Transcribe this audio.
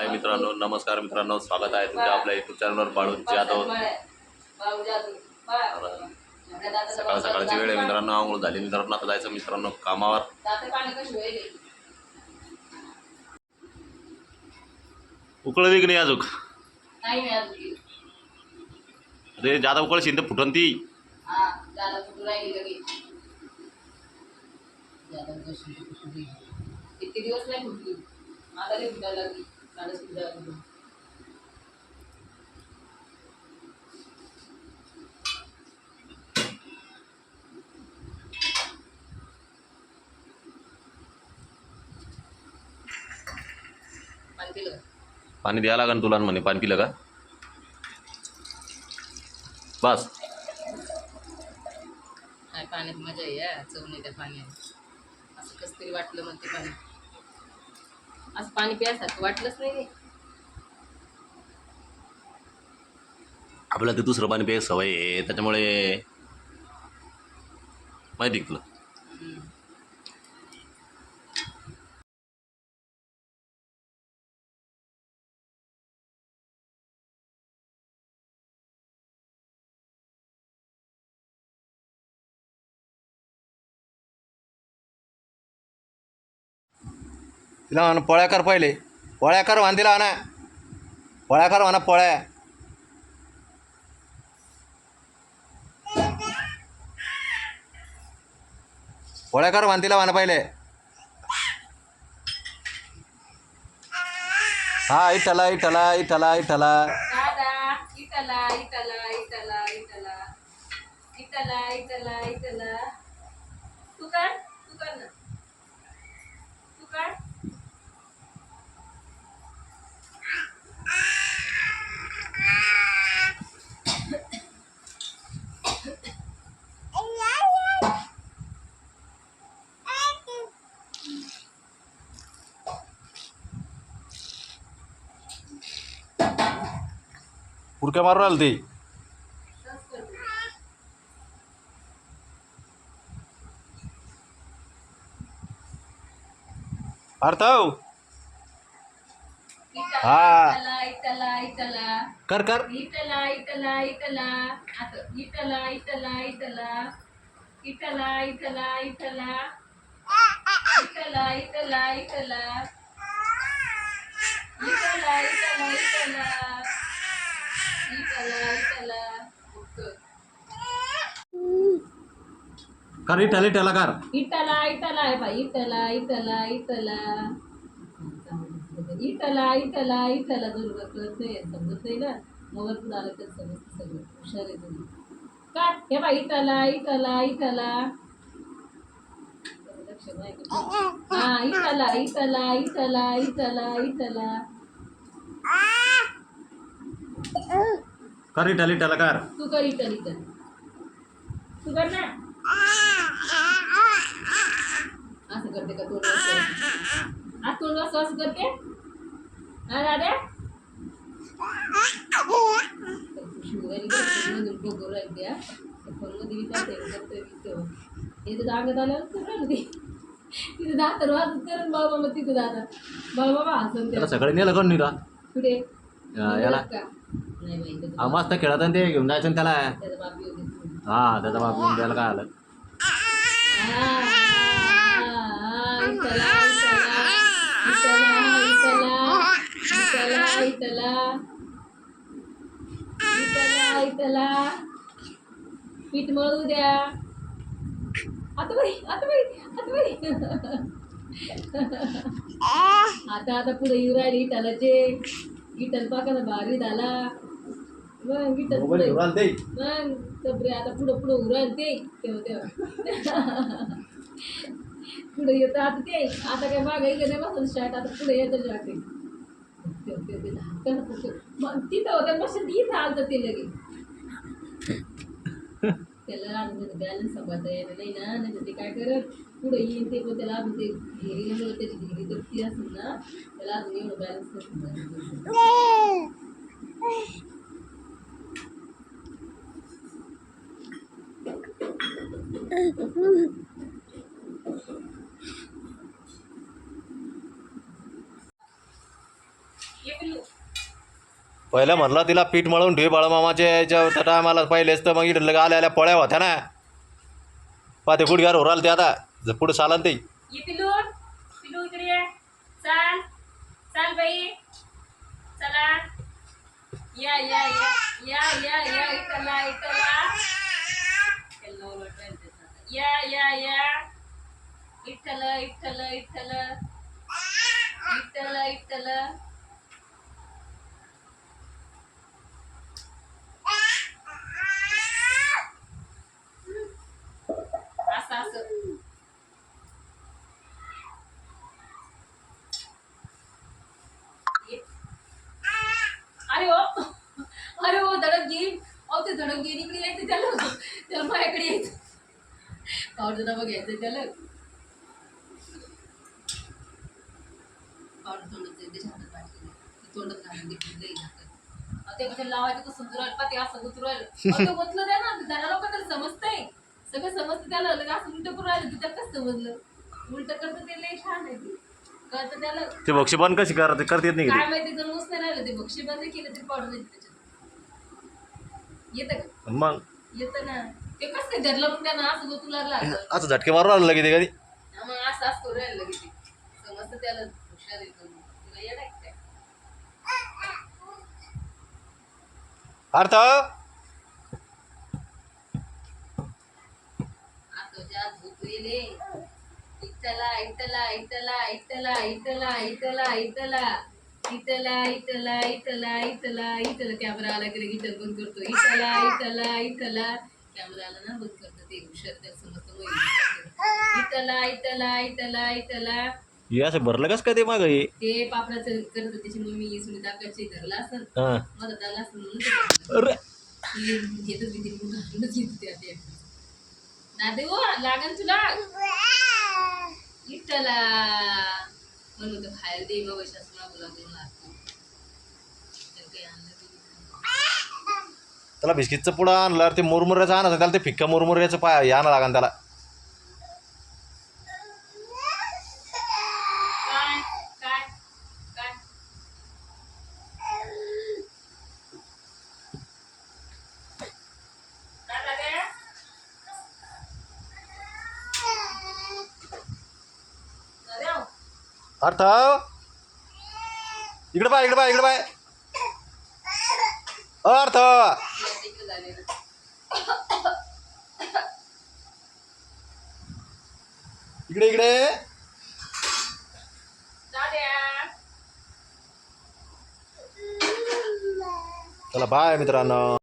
हाय मित्रांनो, नमस्कार मित्रांनो, स्वागत आहे तुमच्या आपल्या युट्यूब चॅनलवर बाळू जाधव. सकाळ सकाळची वेळ आहे मित्रांनो, आंघोळ झाली मित्रांनो, आता जायचं मित्रांनो कामावर. उकळली की नाही अजून? अरे जादा उकळशील तर फुटन ती. इतके दिवस नाही फुटली, आता लई फुटायला लागली. पाणी द्यायला लागेल तुला म्हणे. पाणी पिलं का बस? काय पाण्यात मजा आहे, चव नाही त्या पाण्यात. असं कसं तरी वाटलं मग ते पाणी, असं पाणी प्यायसारखं वाटलंच नाही. आपल्याला ते दुसरं पाणी प्यायची सवय आहे, त्याच्यामुळे माहिती तुला. तिला म्हणा पोळ्या कर, पहिले पोळ्या कर म्हणा, तिला म्हणा पोळ्या कर म्हणा, पोळ्या. पोळ्या कर म्हणा तिला म्हणा पहिले. हा इटला इटला इटला इटला दादा इटला इटला इटला इटला इटला इटला इटला. तू कर ना, तू कर. उडक्या मारून आलं ते. अर्थ हा इटला इटला कर कर. इटला इटला इटला आता इटला इटला इटला इटला इटला इटला इटला इटला इटला इटला इटला इटला इटला. कर इटला इटला कर. इटला इटला आहे बाई, इटला इटला इटला इटला इटला इटला. दुर्गा कळत नाही, समजत नाही ना. मोबाईल पुढे आलं तर समजत सगळं. हुशार आहे तुम्ही. काय हे बाई, इटला इटला इटला. हा इटला इटला इटला इटला इटला. कर इटला इटला कर. तू कर इटल इटल, तू कर ना. असं करते का तोंड? आज तोंड असं करते हा दादा. तिथे दागत आल्यावर तिथे दात वाजत करून बाबा, मग तिथे दादा बाबा हसून त्याला सकाळी नेलं कोण निघा कुठे याला. नाही माहिती. हा मस्त खेळत आणि ते घेऊन जायचं ना त्याला. त्याचा बाप येऊ दे. हा त्याचा बाप घेऊन त्याला काय आलं. पीठ मळू द्या. आता बाई आता बाई आता बाई. आता आता पुढे येऊ राहिली इटालाचे. इटल पाकाला भारी झाला. मग इटल पुढे मग तबरे आता पुढं पुढं उराल ते तेव्हा पुढे येतं आता ते. आता काय मागं इकडे नाही बसत शाळेत, आता पुढे येतं वाटते. मग तिथं होत्या मशीन इथं आलं ते लगे. त्याला अजून बॅलन्स सांभाळता येणार नाही ना, नाही तर ते काय करत पुढे येईन ते. पण त्याला अजून ते घेरी त्याची घेरी तर ती असेल ना, त्याला अजून एवढं बॅलन्स नसेल. ये पिल्लू. पहिलं म्हणलं तिला पीठ मळून ठेवी बाळमामाच्या याच्या त्या टायमाला पहिलेच तर मग इकडे लगे आल्या पोळ्या होत्या ना पा ते गुडघ्यावर उराल ते आता पुढं चालन ते ये पिल्लू. पिल्लू इकडे ये. चाल चाल बाई. चला. या या या या या या इकडला इकडला. या या या. इठ्ठल इठ्ठल इठ्ठल इठ्ठल इठ्ठल. असं असं. अरे हो धडक घेईन. अहो ते धडक घेईन इकडे यायचं त्याला माझ्याकडे यायचं. पावडर डबा घ्यायचं त्याला. पावडर तोंडात घालून ते कसं लावायचं कसं दुरायला पाते असं गुतरायला ते गुतलं द्या ना त्याला लोकांना समजतंय सगळं समजतं त्याला असं उलट करून राहिलं त्याला कसं समजलं उलट करतं ते लय छान आहे ते कळतं त्याला. ते बक्षी बंद कशी करता येत नाही काय माहिती जर ऊस नाही राहिलं ते बक्षी बंद केलं तरी पावडर नाही त्याच्यात येतं का मग येतं ना ते कसं काय धरलं मग त्यांना असं गोतू लागला असं झटके मारून राहिलं लगे ते कधी मग असं असं करून राहिलं लगेच समजतं त्याला हुशार येतं तुला येणार काय अर्थ आतोच्या झोपलेले इटला इटला इटला इटला इटला इटला इटला इटला इटला इटला इटला इटला कॅमेरा आला की इटल बंद करतो इटला इटला इटला कॅमेरा आला ना बंद करतो ते हुशार त्या समजतं इटला इटला इटला इटला हे असं भरलं कस काय ते माग ते पापडाचं करत त्याची मम्मी सुनीता काची धरला असं मदत आला असं म्हणून घेतच भीती घालूनच घेत होते आता दादे हो लागन तुला इटला म्हणून तर खायला दे बाबा शासना बोला लागतो काही आणलं त्याला बिस्किटचं पुढं आणलं ते मुरमुऱ्याचं आणायचं त्याला ते फिक्का मुरमुऱ्याचं पाय आणा लागन त्याला काय काय काय काय लागे अरे हो अर्थ इकडे पाय इकडे पाय इकडे पाय अर्थ तिकडे झाले ना इकडे इकडे दाद्या चला बाय मित्रांनो.